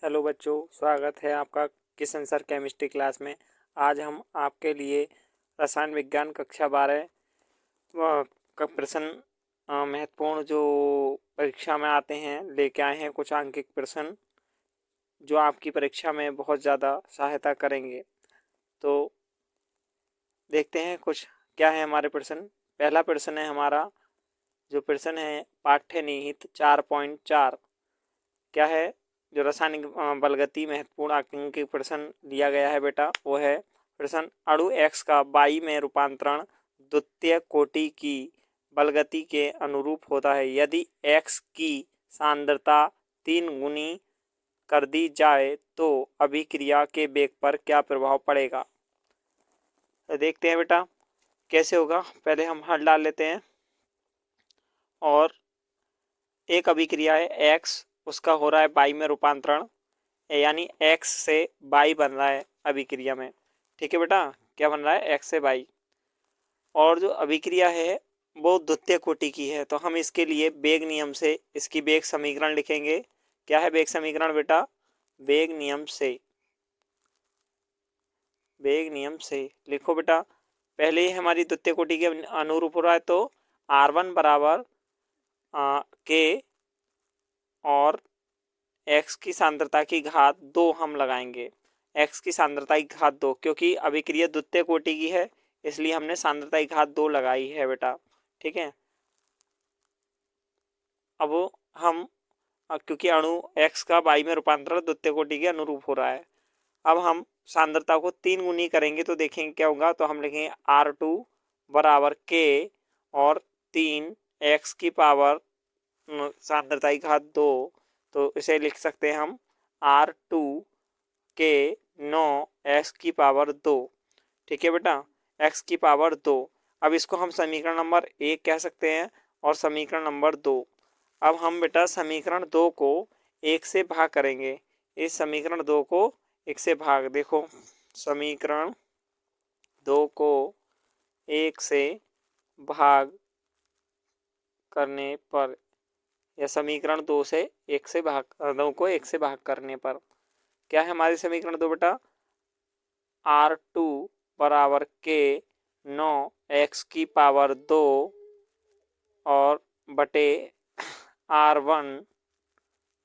Hello बच्चों, स्वागत है आपका किशन सर केमिस्ट्री क्लास में। आज हम आपके लिए रसायन विज्ञान कक्षा 12 का प्रश्न महत्वपूर्ण जो परीक्षा में आते हैं लेके आए हैं। कुछ अंकित प्रश्न जो आपकी परीक्षा में बहुत ज़्यादा सहायता करेंगे। तो देखते हैं कुछ क्या है हमारे प्रश्न। पहला प्रश्न है हमारा, जो प्रश्न है पाठ्य निहित 4.4 क्या है। जो रासायनिक बलगति महत्वपूर्ण अंक के प्रश्न दिया गया है बेटा, वो है प्रश्न अणु x का वाई में रूपांतरण द्वितीय कोटि की बलगति के अनुरूप होता है यदि x की सांद्रता 3 गुनी कर दी जाए तो अभिक्रिया के वेग पर क्या प्रभाव पड़ेगा। तो देखते हैं बेटा कैसे होगा। पहले हम हल डाल लेते हैं। और एक अभिक्रिया है x, उसका हो रहा है वाई में रूपांतरण, यानी x से y बन रहा है अभिक्रिया में। ठीक है बेटा, क्या बन रहा है, x से y। और जो अभिक्रिया है वो द्वितीय कोटि की है, तो हम इसके लिए वेग नियम से इसकी वेग समीकरण लिखेंगे। क्या है वेग समीकरण बेटा, वेग नियम से लिखो बेटा। पहले ही हमारी द्वितीय कोटि के अनुरूप हो रहा है, तो r1 बराबर k और x की सांद्रता की घात 2 हम लगाएंगे। x की सांद्रता की घात 2, क्योंकि अभिक्रिया द्वितीय कोटि की है इसलिए हमने सांद्रता की घात 2 लगाई है बेटा। ठीक है। अब हम क्योंकि अणु x का वाई में रूपांतरण द्वितीय कोटि के अनुरूप हो रहा है, अब हम सांद्रता को 3 गुनी करेंगे तो देखेंगे क्या होगा। तो हम लिखेंगे r2 बराबर k और 3 x की पावर सांद्रता की घात 2, तो इसे लिख सकते हैं हम r2 के 9 x की पावर 2। ठीक है बेटा, x की पावर 2। अब इसको हम समीकरण नंबर 1 कह सकते हैं और समीकरण नंबर 2। अब हम बेटा समीकरण 2 को 1 से भाग करेंगे। इस समीकरण 2 को 1 से भाग, देखो समीकरण 2 को 1 से भाग करने पर, या समीकरण 2 से 1 से भाग 2 को 1 से भाग करने पर क्या है हमारी समीकरण 2 बेटा, r2 बराबर के 9 x की पावर 2 और बटे r1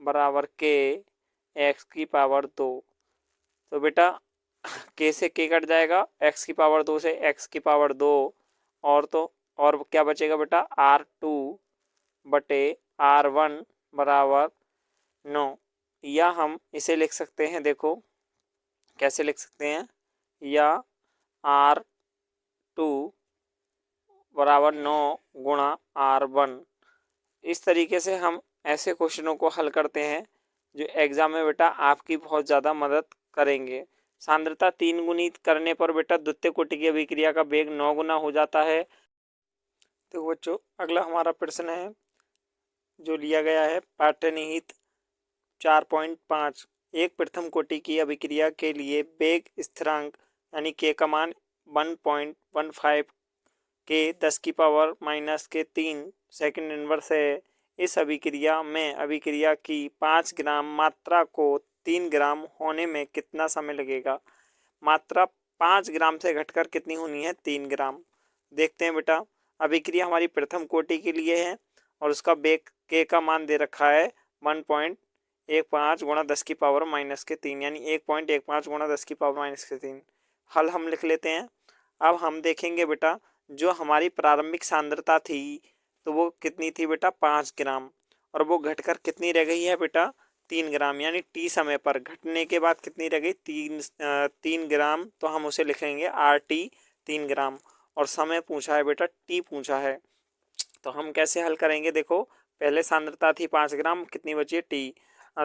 बराबर के x की पावर 2। तो बेटा k से k कट जाएगा, x की पावर 2 से x की पावर 2, और तो और क्या बचेगा बेटा, r2 बटे r1 बराबर 9। या हम इसे लिख सकते हैं, देखो कैसे लिख सकते हैं, या r2 बराबर 9 गुणा r1। इस तरीके से हम ऐसे क्वेश्चनों को हल करते हैं जो एग्जाम में बेटा आपकी बहुत ज़्यादा मदद करेंगे। सांद्रता 3 गुनी करने पर बेटा द्वितीय कोटि की अभिक्रिया का वेग 9 गुना हो जाता है। तो बच्चों अगला हमारा प्रश्न है जो लिया गया है पाठ्य निहित 4.5, एक प्रथम कोटि की अभिक्रिया के लिए वेग स्थिरांक यानी k का मान 1.15 के 10 की पावर माइनस के 3 सेकंड इनवर्स है। इस अभिक्रिया में अभिक्रिया की 5 ग्राम मात्रा को 3 ग्राम होने में कितना समय लगेगा। मात्रा 5 ग्राम से घटकर कितनी होनी है, 3 ग्राम। देखते हैं बेटा, अभिक्रिया हमारी प्रथम कोटि के लिए है और उसका वेग k का मान दे रखा है 1.15 गुणा 10 की पावर माइनस के 3, यानी 1.15 गुणा 10 की पावर माइनस के 3। हल हम लिख लेते हैं। अब हम देखेंगे बेटा जो हमारी प्रारंभिक सांद्रता थी तो वो कितनी थी बेटा, 5 ग्राम, और वो घटकर कितनी रह गई है बेटा, 3 ग्राम, यानी टी समय पर घटने के बाद कितनी रह गई, 3 ग्राम। तो हम उसे लिखेंगे RT 3 ग्राम, और समय पूछा है बेटा, टी पूछा है। तो हम कैसे हल करेंगे, देखो पहले सांद्रता थी 5 ग्राम, कितनी बची है, टी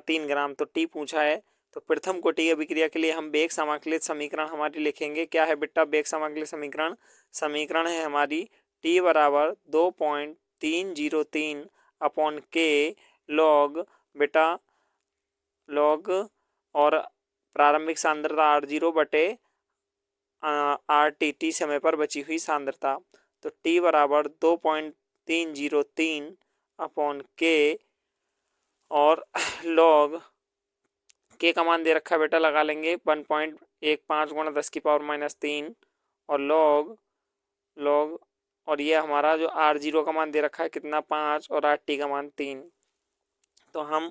3 ग्राम, तो टी पूछा है। तो प्रथम कोटि अभिक्रिया के लिए हम वेग समाकलित समीकरण हमारी लिखेंगे। क्या है बेटा वेग समाकलित समीकरण, समीकरण है हमारी टी बराबर 2.303 अपॉन के लॉग बेटा लॉग और प्रारंभिक सांद्रता r0 बटे RT समय पर बची हुई सांद्रता। तो T बराबर 2.303 अपॉन के और लॉग के का मान दे रखा है बेटा, लगा लेंगे 1.15 गुणा 10⁻³ और लॉग और ये हमारा जो r0 का मान दे रखा है कितना 5 और rt का मान 3। तो हम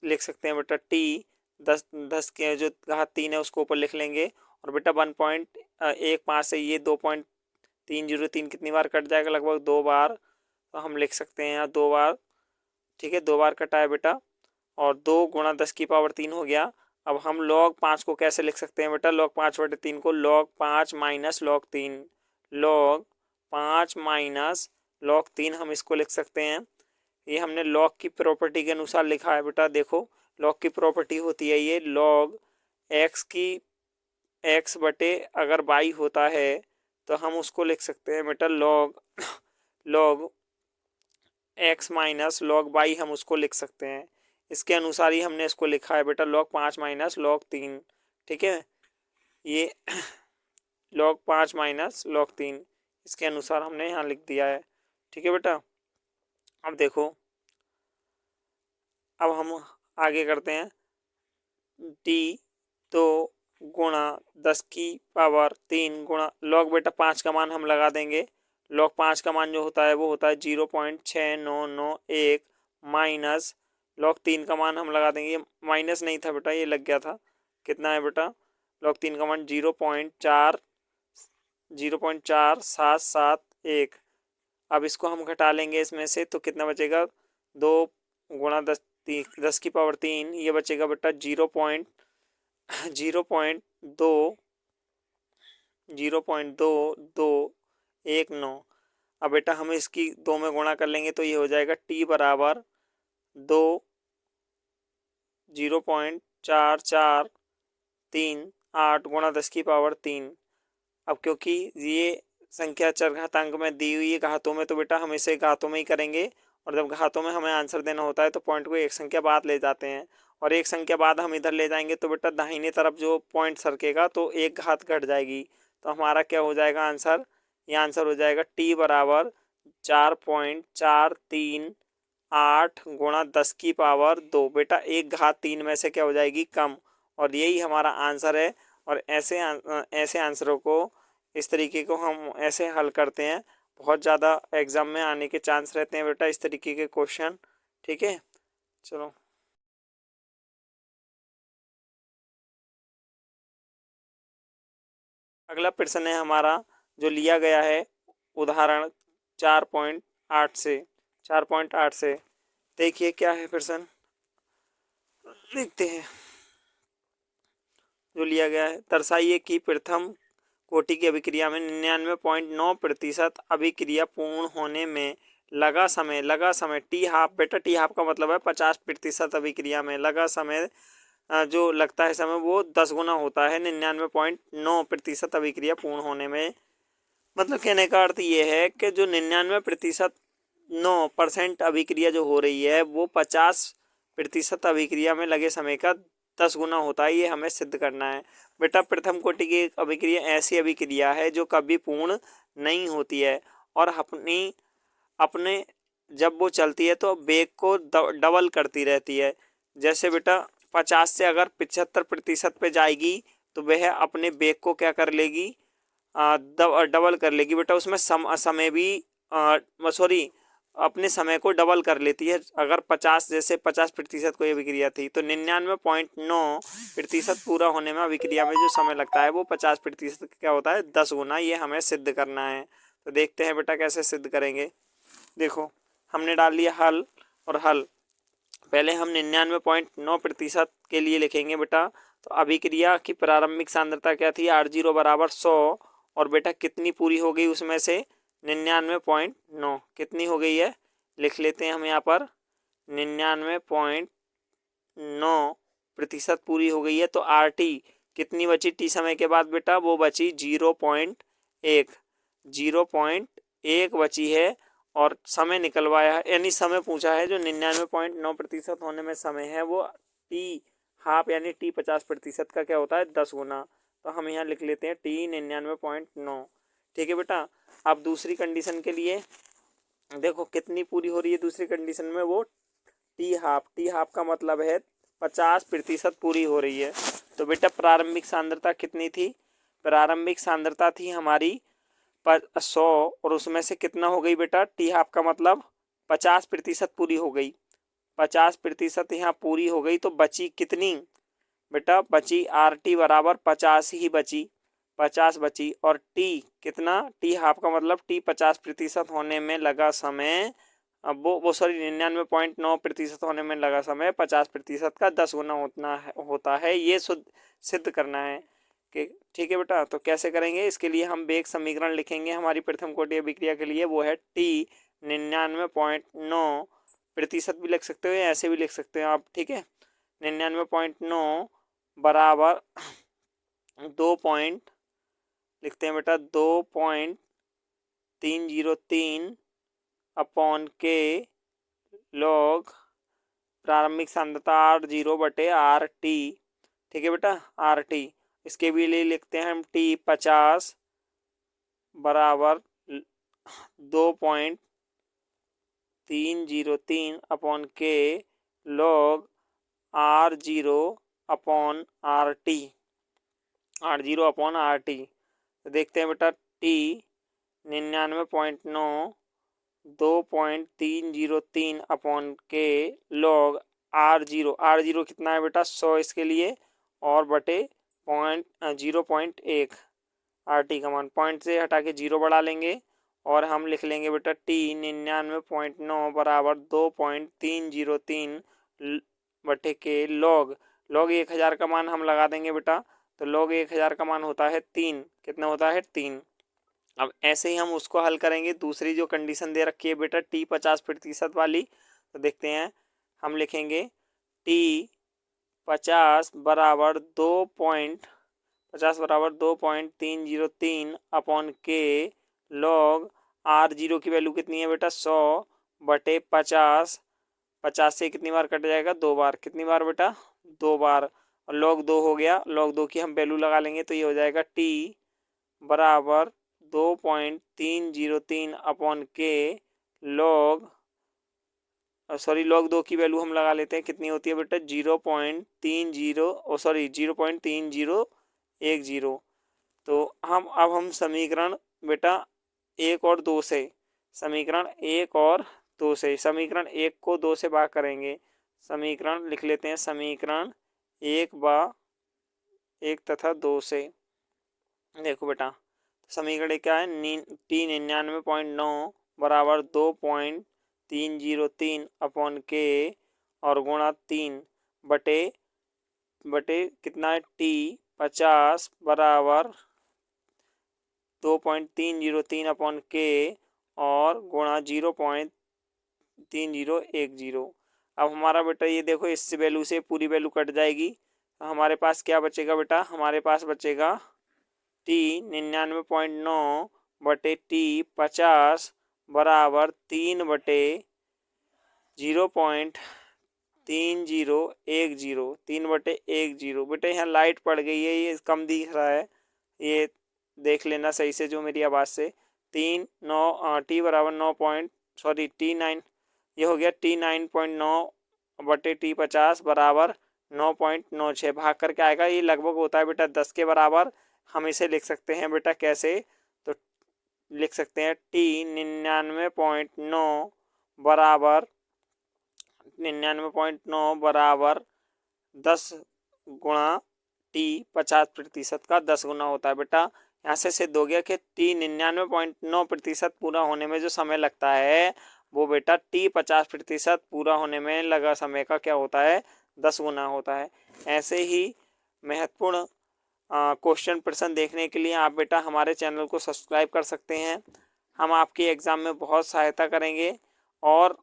लिख सकते हैं बेटा t 10 के जो घात 3 है उसको ऊपर लिख लेंगे और बेटा 1.15 से ये 2.303 कितनी बार कट जाएगा, लगभग 2 बार। तो हम लिख सकते हैं यहाँ 2 बार, ठीक है 2 बार कटा है बेटा और 2 गुणा 10⁻³ हो गया। अब हम log 5 को कैसे लिख सकते हैं बेटा, log 5/3 को log 5 minus log 3, log 5 minus log 3 हम इसको लिख सकते हैं। ये हमने log की प्रॉपर्टी के अनुसार लिखा है बेटा। देखो log की प्रॉपर्टी होती है ये log x की x बटे अगर y होता है तो हम उसको लिख सकते हैं बेटा log x minus log y हम उसको लिख सकते हैं। इसके अनुसार ही हमने इसको लिखा है बेटा log 5 माइनस log 3, ठीक है ये log 5 माइनस log 3 इसके अनुसार हमने यहाँ लिख दिया है, ठीक है बेटा। अब देखो अब हम आगे करते हैं t तो गुणा 10⁻³ गुणा log बेटा 5 का मान हम लगा देंगे। log 5 का मान जो होता है वो होता है 0.6991 माइनस log 3 का मान हम लगा देंगे, ये माइनस नहीं था बेटा ये लग गया था, कितना है बेटा log 3 का मान 0.4771। अब इसको हम घटा लेंगे इसमें से तो कितना बचेगा 2 गुणा 10⁻³ ये बचेगा बेटा 0.2219। अब बेटा हम इसकी 2 में गुणा कर लेंगे तो ये हो जाएगा t बराबर 2 0.4438 गुणा 10⁻³ अब क्योंकि ये संख्या चरघातांक में दी हुई है घातों में तो बेटा हम इसे घातों में ही करेंगे और जब घातों में हमें आंसर देना होता है तो पॉइंट को एक संख्या बाद ले जाते हैं और एक संख्या बाद हम इधर ले जाएंगे तो बेटा दाहिनी तरफ जो पॉइंट सरकेगा तो एक घात घट जाएगी। तो हमारा क्या हो जाएगा आंसर, ये आंसर हो जाएगा t बराबर 4.438 गुणा 10⁻² बेटा एक घात 3 में से क्या हो जाएगी कम, और यही हमारा आंसर है। और ऐसे आंसरों को इस तरीके को हम ऐसे हल करते हैं, बहुत ज़्यादा एग्जाम में आने के चांस रहते हैं बेटा इस तरीके के क्वेश्चन, ठीक है। चलो अगला प्रश्न है हमारा जो लिया गया है उदाहरण 4.8 से देखिए क्या है प्रश्न, देखते हैं। जो लिया गया है दर्शाइए कि प्रथम कोटि की अभिक्रिया में 99.9% अभिक्रिया पूर्ण होने में लगा समय टी हाफ बेटा टी हाफ का मतलब है 50% अभिक्रिया में लगा समय जो लगता है समय वो 10 गुना होता है 99.9% अभिक्रिया पूर्ण होने में। मतलब कहने का अर्थ ये है कि जो 99% अभिक्रिया जो हो रही है वो 50% अभिक्रिया में लगे समय का 10 गुना होता है, ये हमें सिद्ध करना है। बेटा प्रथम कोटि की अभिक्रिया ऐसी अभिक्रिया है जो कभी पूर्ण नहीं होती है और अपने जब वो चलती है तो वेग को डबल करती रहती है। जैसे बेटा 50 से अगर 75% पे जाएगी तो वह अपने वेग को क्या कर लेगी, डबल कर लेगी बेटा। उसमें समय भी सॉरी अपने समय को डबल कर लेती है। अगर 50 जैसे 50% कोई अभिक्रिया थी तो 99.9% पूरा होने में अभिक्रिया में जो समय लगता है वो 50% क्या होता है 10 गुना, ये हमें सिद्ध करना है। तो देखते हैं बेटा कैसे सिद्ध करेंगे। देखो हमने डाल लिया हल और हल पहले हम 99.9% के लिए लिखेंगे बेटा। तो अभिक्रिया की प्रारंभिक सांद्रता क्या थी r0 बराबर 100 और बेटा कितनी पूरी हो गई उसमें से 99.9 कितनी हो गई है लिख लेते हैं हम यहाँ पर 99.9% पूरी हो गई है। तो RT कितनी बची टी समय के बाद बेटा, वो बची 0.1 बची है और समय निकलवाया है यानी समय पूछा है जो 99.9% होने में समय है वो टी हाफ यानी टी 50% का क्या होता है 10 गुना। तो हम यहाँ लिख लेते हैं टी 99.9, ठीक है बेटा। अब दूसरी कंडीशन के लिए देखो कितनी पूरी हो रही है दूसरी कंडीशन में, वो टी हाफ का मतलब है 50% पूरी हो रही है। तो बेटा प्रारंभिक सांद्रता कितनी थी? प्रारंभिक सांद्रता थी हमारी 100 और उसमें से कितना हो गई बेटा टी हाफ का मतलब 50% पूरी हो गई। 50% यहाँ पूरी हो गई तो बची कितनी बेटा? बची आर टी बराबर 50 ही बची, 50 बची। और टी कितना? टी हाफ का मतलब टी 50% होने में लगा समय, अब वो सॉरी 99.9% होने में लगा समय 50% का 10 गुना होता है। ये सिद्ध करना है कि ठीक है बेटा। तो कैसे करेंगे? इसके लिए हम वेग समीकरण लिखेंगे हमारी प्रथम कोटि अभिक्रिया के लिए, वो है टी 99.9% भी लिख सकते हो या ऐसे भी लिख सकते हो आप, ठीक है। 99.9 बराबर 2 लिखते हैं बेटा 2.303 अपॉन के लॉग प्रारंभिक सांद्रता R0 बटे आर टी, ठीक है बेटा आर टी। इसके भी लिए लिखते हैं हम टी 50 बराबर 2.303 अपॉन के log R0 upon R T, R0 upon R T. तो देखते हैं बेटा टी 99.9 2.303 अपॉन के लॉग R0 कितना है बेटा? 100 इसके लिए, और बटे 0.1 आर टी का मान पॉइंट से हटा के 0 बढ़ा लेंगे और हम लिख लेंगे बेटा टी 99.9 बराबर 2.303 बटे के लॉग 1000 का मान हम लगा देंगे बेटा। तो लॉग 1000 का मान होता है 3, कितना होता है? 3। अब ऐसे ही हम उसको हल करेंगे। दूसरी जो कंडीशन दे रखी है बेटा टी 50% वाली, तो देखते हैं। हम लिखेंगे टी 50 बराबर 2.303 अपॉन के लॉग R0 की वैल्यू कितनी है बेटा? 100 बटे 50। 50 से कितनी बार कट जाएगा? 2 बार। कितनी बार बेटा? 2 बार। और लॉग 2 हो गया, लॉग 2 की हम वैल्यू लगा लेंगे तो ये हो जाएगा टी बराबर 2.303 अपॉन के लॉग लॉग 2 की वैल्यू हम लगा लेते हैं, कितनी होती है बेटा? 0.3010। तो अब हम समीकरण बेटा 1 और 2 से, समीकरण 1 को 2 से भाग करेंगे। समीकरण लिख लेते हैं, समीकरण 1 तथा 2 से। देखो बेटा समीकरण क्या है? टी 99.9 बराबर 2.303 अपॉन के और गुणा 3 बटे कितना है? टी 50 बराबर 2.303 अपॉन के और गुणा 0.3010। अब हमारा बेटा ये देखो इस वैल्यू से पूरी वैल्यू कट जाएगी, तो हमारे पास क्या बचेगा बेटा? हमारे पास बचेगा टी 99.9 बटे टी 50 बराबर 3 बटे 0.3010। बेटा यहाँ लाइट पड़ गई है, ये कम दिख रहा है, ये देख लेना सही से जो मेरी आवाज़ से। टी बराबर 9 ये हो गया टी 9.9 बटे टी 50 बराबर 9.96 भाग करके आएगा। ये लगभग होता है बेटा 10 के बराबर। हम इसे लिख सकते हैं बेटा कैसे? तो लिख सकते हैं टी 99.9 बराबर 10 गुणा टी 50% का 10 गुना होता है बेटा। यहाँ से सिद्ध हो गया कि टी 99.9% पूरा होने में जो समय लगता है वो बेटा टी 50% पूरा होने में लगा समय का क्या होता है? 10 गुना होता है। ऐसे ही महत्वपूर्ण क्वेश्चन प्रश्न देखने के लिए आप बेटा हमारे चैनल को सब्सक्राइब कर सकते हैं। हम आपके एग्ज़ाम में बहुत सहायता करेंगे और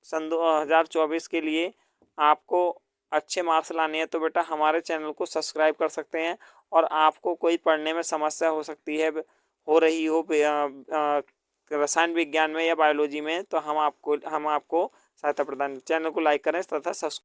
सन 2024 के लिए आपको अच्छे मार्क्स लाने हैं तो बेटा हमारे चैनल को सब्सक्राइब कर सकते हैं। और आपको कोई पढ़ने में समस्या हो सकती है, हो रही हो रसायन विज्ञान में या बायोलॉजी में, तो हम आपको सहायता प्रदान। चैनल को लाइक करें तथा सब्सक्राइब